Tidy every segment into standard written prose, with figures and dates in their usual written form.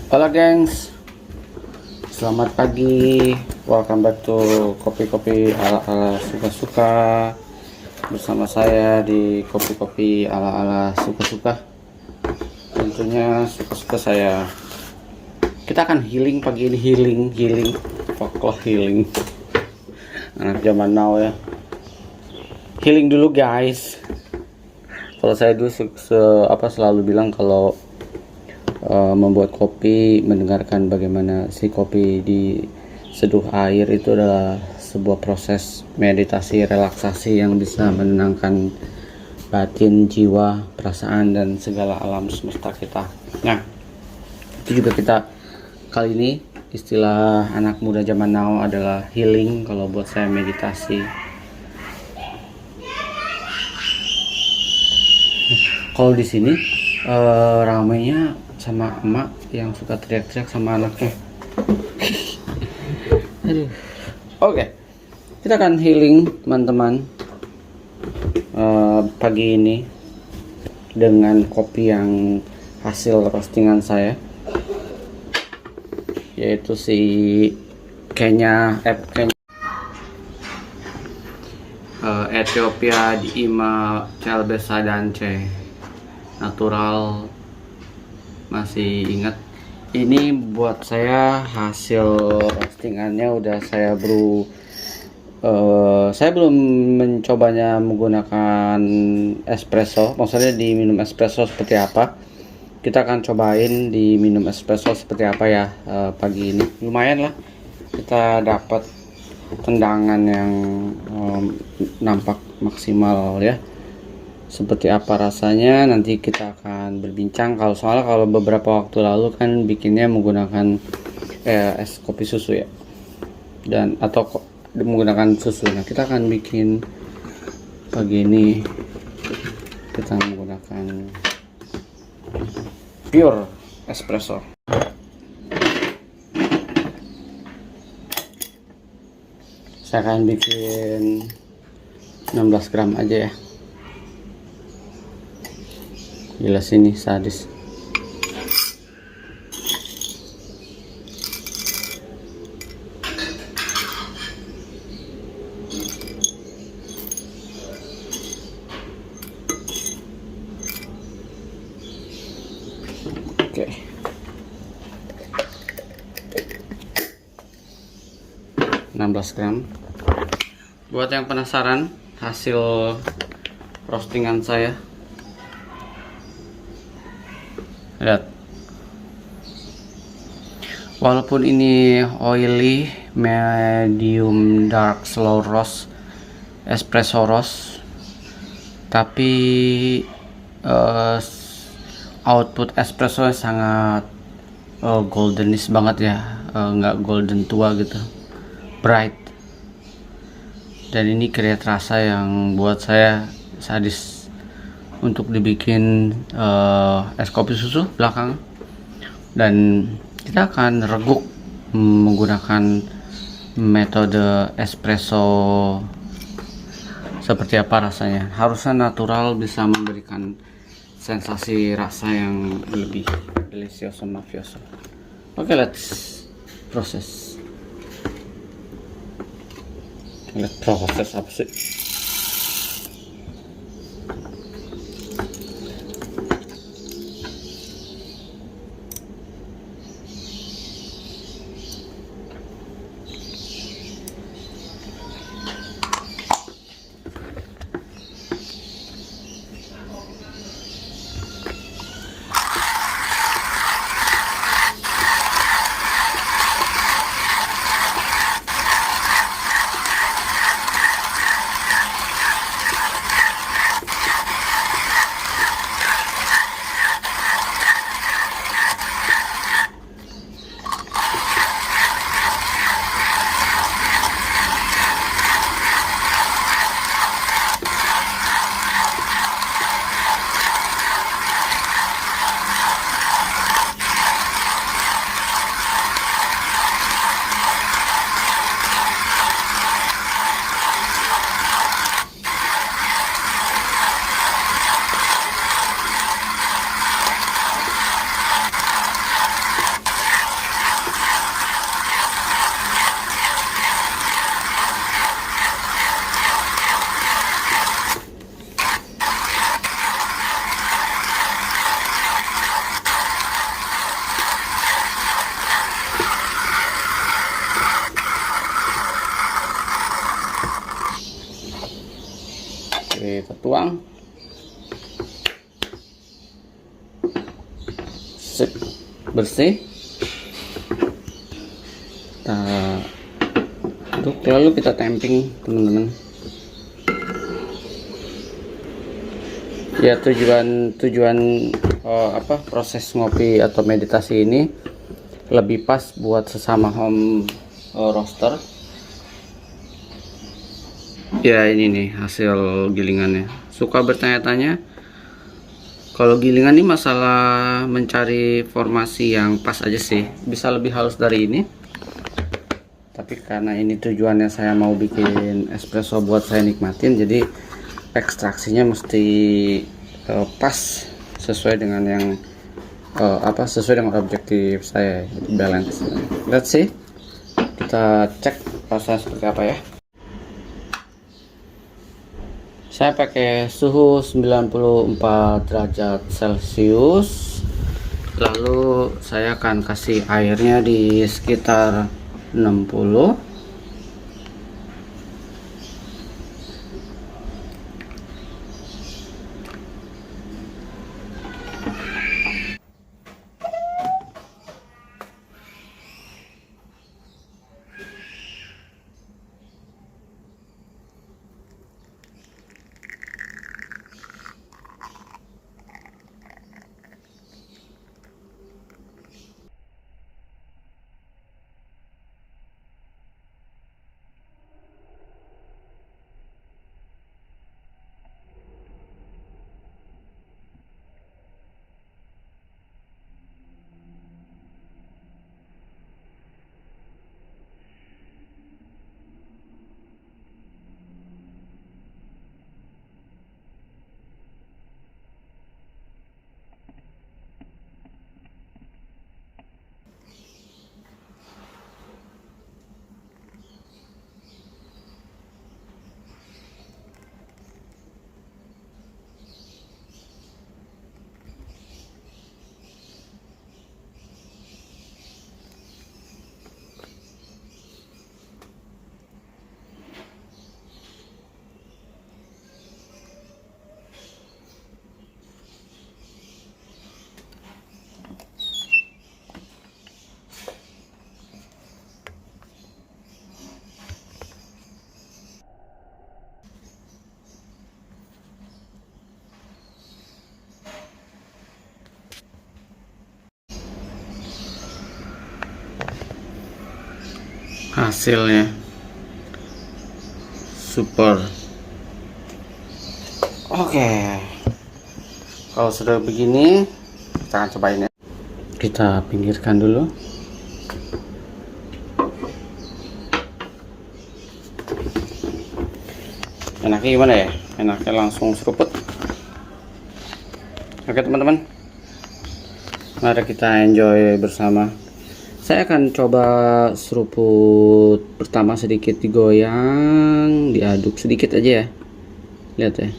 Halo gengs, selamat pagi. Welcome back to kopi-kopi ala-ala suka-suka. Bersama saya di kopi-kopi ala-ala suka-suka. Tentunya suka-suka saya. Kita akan healing pagi ini, healing. Pokoknya healing. Anak zaman now ya. Healing dulu guys. Kalau saya dulu selalu bilang kalau membuat kopi, mendengarkan bagaimana si kopi diseduh air itu adalah sebuah proses meditasi, relaksasi yang bisa menenangkan batin, jiwa, perasaan, dan segala alam semesta kita. Nah, itu juga kita kali ini istilah anak muda zaman now adalah healing. Kalau buat saya meditasi. Kalau di sini ramainya sama emak yang suka teriak-teriak sama anaknya. Aduh. Oke, kita akan healing teman-teman pagi ini dengan kopi yang hasil roastingan saya, yaitu si Kenya Ethiopia di Ima Celbesa Dance natural. Masih ingat, ini buat saya hasil roastingannya udah saya saya belum mencobanya menggunakan espresso, maksudnya diminum espresso seperti apa. Kita akan cobain diminum espresso seperti apa ya pagi ini. Lumayan lah, kita dapat tendangan yang nampak maksimal ya. Seperti apa rasanya nanti kita akan berbincang. Kalau beberapa waktu lalu kan bikinnya menggunakan es kopi susu ya, dan atau menggunakan susu. Nah, kita akan bikin pagi ini kita menggunakan pure espresso. Saya akan bikin 16 gram aja ya. Gila sini sadis. Oke. 16 gram. Buat yang penasaran hasil roastingan saya, lihat, walaupun ini oily, medium dark, slow roast, espresso roast, tapi output espresso sangat goldenish banget ya, nggak golden tua gitu, bright. Dan ini create rasa yang buat saya sadis untuk dibikin es kopi susu belakang. Dan kita akan reguk menggunakan metode espresso seperti apa rasanya. Harusnya natural, bisa memberikan sensasi rasa yang lebih delicioso, mafioso. Oke, let's proses. Apa sih? tuang. Sip, bersih. Kita aduk, lalu kita tamping teman-teman. Ya, tujuan proses ngopi atau meditasi ini lebih pas buat sesama home roaster. Ya, ini nih hasil gilingannya. Suka bertanya-tanya, kalau gilingan ini masalah mencari formasi yang pas aja sih. Bisa lebih halus dari ini, tapi karena ini tujuannya saya mau bikin espresso buat saya nikmatin, jadi ekstraksinya mesti pas sesuai dengan yang sesuai dengan objektif saya, balance. Let's see, kita cek rasanya seperti apa ya. Saya pakai suhu 94 derajat Celcius, lalu saya akan kasih airnya di sekitar 60. Hasilnya super. Oke, kalau sudah begini kita akan cobain ya. Kita pinggirkan dulu. Enaknya gimana ya? Enaknya langsung seruput. Oke teman-teman, mari kita enjoy bersama. Saya akan coba seruput pertama, sedikit digoyang, diaduk sedikit aja ya. Lihat ya.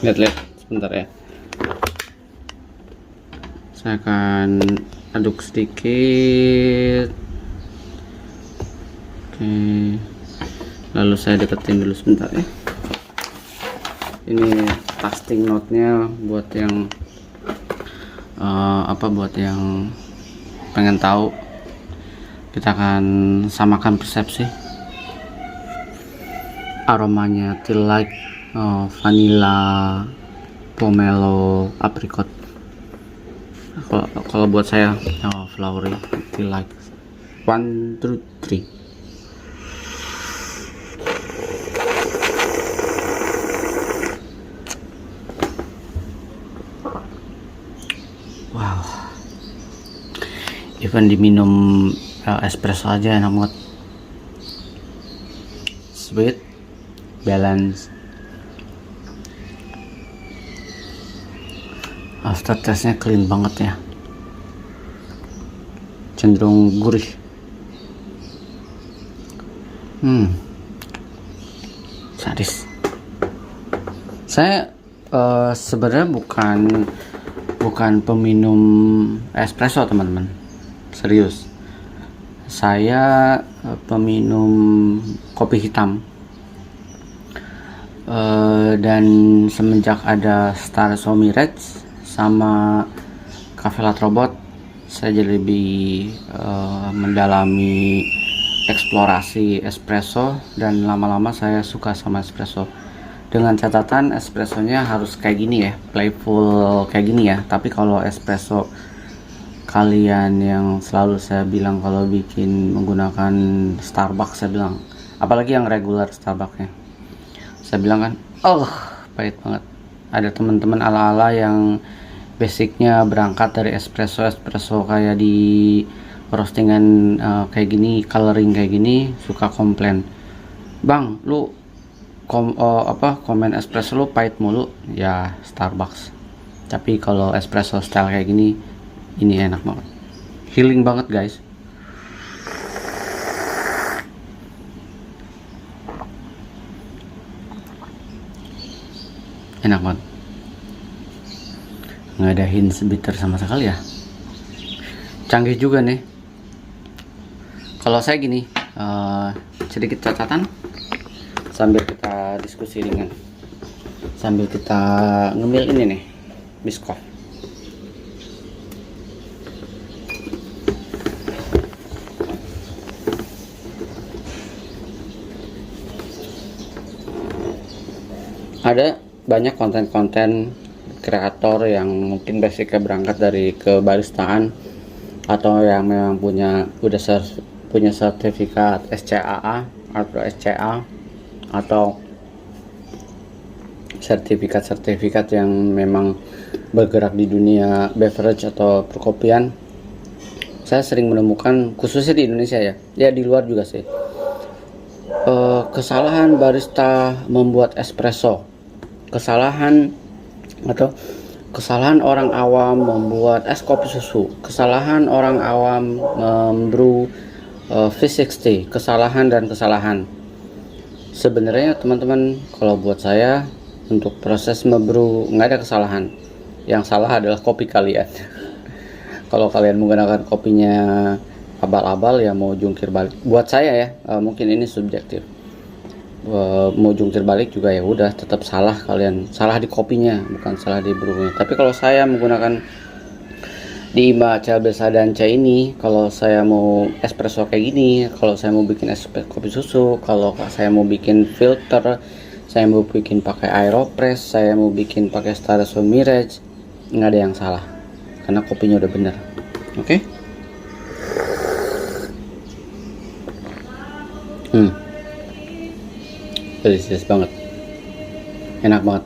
Lihat sebentar ya. Saya akan aduk sedikit. Oke. Lalu saya deketin dulu sebentar ya. Ini tasting note-nya buat yang buat yang pengen tahu. Kita akan samakan persepsi. Aromanya tea light, vanilla, pomelo, apricot. Kalau buat saya flowery, tea light. 1, 2, 3. Wow, even diminum espresso aja enak banget. Sweet, balance. Aftertaste-nya clean banget ya, cenderung gurih. Sadis. Saya sebenarnya bukan peminum espresso teman-teman, serius. Saya peminum kopi hitam. Dan semenjak ada Espresso Mirage sama Cafe Latrobot, saya jadi lebih mendalami eksplorasi espresso, dan lama-lama saya suka sama espresso. Dengan catatan espressonya harus kayak gini ya, playful kayak gini ya. Tapi kalau espresso kalian yang selalu saya bilang kalau bikin menggunakan Starbucks, saya bilang, apalagi yang regular Starbucksnya, saya bilang kan, pahit banget. Ada teman-teman ala-ala yang basicnya berangkat dari espresso kayak di roastingan kayak gini, coloring kayak gini, suka komplain, bang lu komen espresso lu pahit mulu. Ya Starbucks. Tapi kalau espresso style kayak gini, ini enak banget, healing banget guys. Enak banget, nggak ada hints bitter sama sekali ya. Canggih juga nih. Kalau saya gini, sedikit catatan sambil kita diskusi ringan, sambil kita ngemil ini nih biskop. Ada banyak konten-konten kreator yang mungkin basicnya berangkat dari kebaristaan, atau yang memang punya sertifikat SCAA atau SCA, atau sertifikat yang memang bergerak di dunia beverage atau perkopian. Saya sering menemukan, khususnya di Indonesia ya di luar juga sih, kesalahan barista membuat espresso, kesalahan orang awam membuat es kopi susu, kesalahan orang awam membrew V60, kesalahan. Sebenarnya teman-teman, kalau buat saya, untuk proses membrew nggak ada kesalahan. Yang salah adalah kopi kalian. Kalau kalian menggunakan kopinya abal-abal, ya mau jungkir balik. Buat saya ya, mungkin ini subjektif. Mau jungkir balik juga ya udah tetap salah, kalian salah di kopinya, bukan salah di brewnya. Tapi kalau saya menggunakan Dima, Celbesa, dan Chai ini, kalau saya mau espresso kayak gini, kalau saya mau bikin kopi susu, kalau saya mau bikin filter, saya mau bikin pakai aeropress, saya mau bikin pakai Espresso Mirage, nggak ada yang salah karena kopinya udah bener. Oke? Delicious banget, enak banget.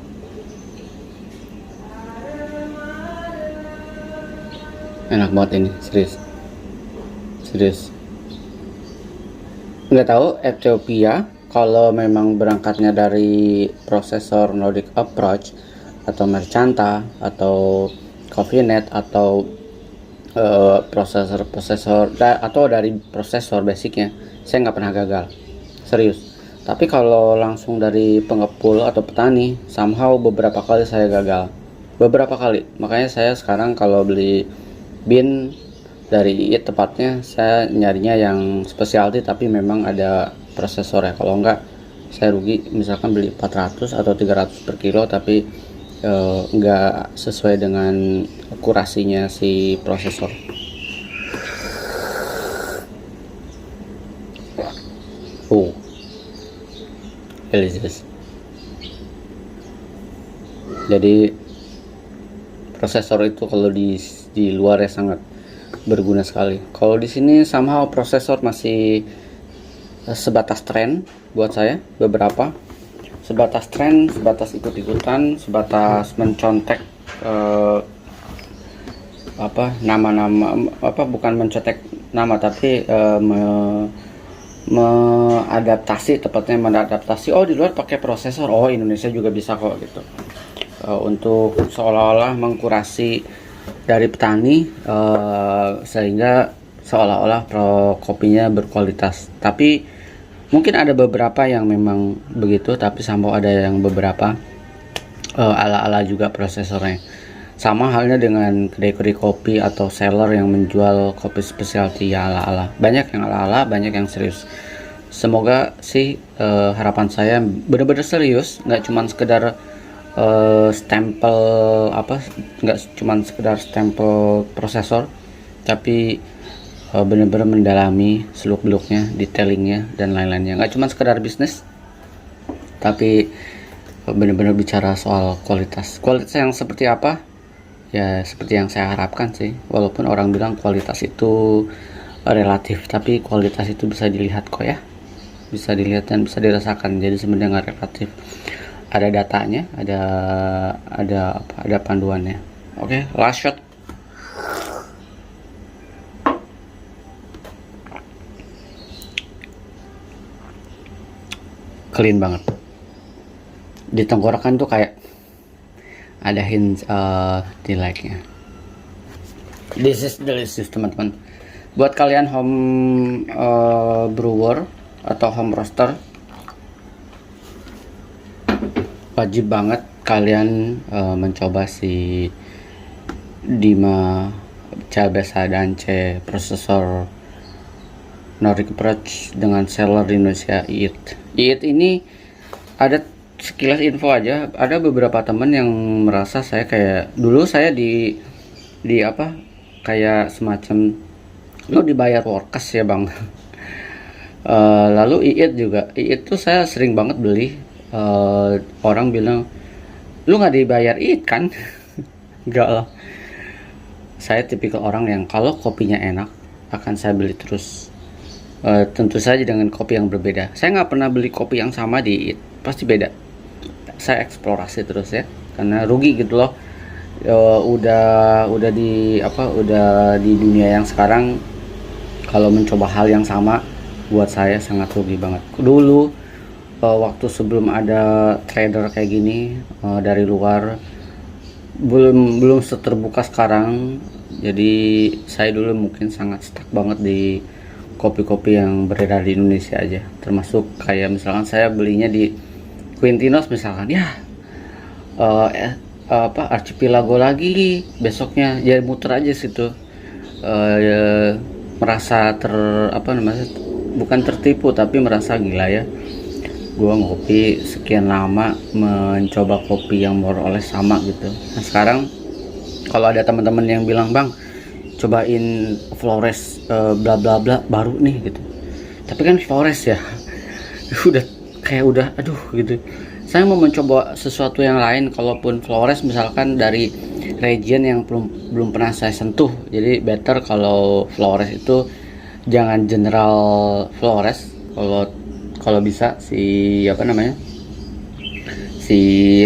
Enak banget ini, serius. Nggak tahu Ethiopia, kalau memang berangkatnya dari prosesor Nordic Approach atau Mercanta atau CoffeeNet atau prosesor atau dari prosesor basicnya, saya nggak pernah gagal, serius. Tapi kalau langsung dari pengepul atau petani, somehow beberapa kali saya gagal, makanya saya sekarang kalau beli bean dari tepatnya, saya nyarinya yang specialty tapi memang ada prosesornya. Kalau enggak, saya rugi. Misalkan beli 400 atau 300 per kilo tapi enggak sesuai dengan akurasinya si prosesor. Delicious. Jadi prosesor itu kalau di luar ya sangat berguna sekali. Kalau di sini somehow prosesor masih sebatas tren buat saya, beberapa sebatas tren, sebatas ikut-ikutan, sebatas mencontek nama-nama, bukan mencontek nama tapi mengadaptasi di luar pakai prosesor, Indonesia juga bisa kok gitu. Untuk seolah-olah mengkurasi dari petani, sehingga seolah-olah kopinya berkualitas. Tapi mungkin ada beberapa yang memang begitu, tapi sampai ada yang beberapa ala-ala juga prosesornya. Sama halnya dengan kedai-kedai kopi atau seller yang menjual kopi specialty, ya ala-ala. Banyak yang ala-ala, banyak yang serius. Semoga sih harapan saya benar-benar serius, nggak cuman sekedar stempel apa, nggak cuman sekedar stempel prosesor, tapi benar-benar mendalami seluk-beluknya, detailingnya dan lain-lainnya. Nggak cuman sekedar bisnis, tapi benar-benar bicara soal kualitas yang seperti apa ya, seperti yang saya harapkan sih. Walaupun orang bilang kualitas itu relatif, tapi kualitas itu bisa dilihat kok ya, bisa dilihat dan bisa dirasakan. Jadi sebenarnya nggak relatif, ada datanya, ada panduannya. Oke, last shot. Clean banget di tenggorokan tuh, kayak ada hint di like-nya. This is delicious teman-teman. Buat kalian home brewer atau home roaster, wajib banget kalian mencoba si Dima Cabeza Dance prosesor Nordic Approach dengan seller di Indonesia, IIT ini. Ada sekilas info aja, ada beberapa teman yang merasa saya kayak dulu saya di apa, kayak semacam lo dibayar workers ya bang. Lalu IIT tuh saya sering banget beli. Orang bilang lu nggak dibayar IIT kan? Enggak lah, saya tipikal orang yang kalau kopinya enak akan saya beli terus. Tentu saja dengan kopi yang berbeda. Saya nggak pernah beli kopi yang sama di IIT, pasti beda. Saya eksplorasi terus ya, karena rugi gitu loh. Udah di dunia yang sekarang, kalau mencoba hal yang sama buat saya sangat rugi banget. Dulu waktu sebelum ada trader kayak gini dari luar, belum seterbuka sekarang. Jadi saya dulu mungkin sangat stuck banget di kopi-kopi yang beredar di Indonesia aja, termasuk kayak misalkan saya belinya di Quintinos misalkan ya, Archipelago lagi, besoknya ya muter aja situ. Merasa bukan tertipu, tapi merasa gila ya, gua ngopi sekian lama mencoba kopi yang more or less sama gitu. Nah sekarang kalau ada teman-teman yang bilang bang cobain Flores bla bla bla baru nih gitu, tapi kan Flores ya udah aduh gitu. Saya mau mencoba sesuatu yang lain, kalaupun Flores misalkan dari region yang belum pernah saya sentuh. Jadi better kalau Flores itu jangan general Flores, kalau bisa si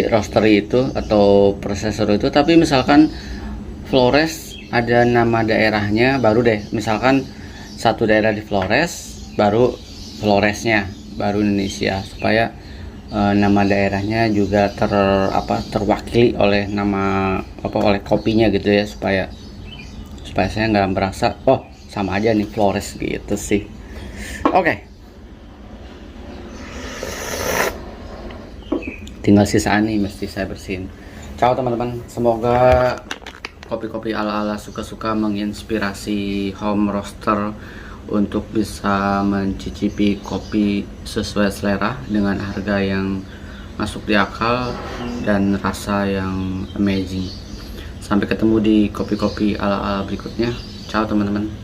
roastery itu atau prosesor itu. Tapi misalkan Flores ada nama daerahnya baru deh, misalkan satu daerah di Flores, baru Floresnya, baru Indonesia, supaya nama daerahnya juga terwakili oleh oleh kopinya gitu ya, supaya saya nggak merasa oh sama aja nih Flores gitu sih. Oke. Tinggal sisaan nih mesti saya bersihin. Ciao teman-teman, semoga kopi-kopi ala-ala suka-suka menginspirasi home roaster untuk bisa mencicipi kopi sesuai selera dengan harga yang masuk di akal dan rasa yang amazing. Sampai ketemu di kopi-kopi ala-ala berikutnya. Ciao teman-teman.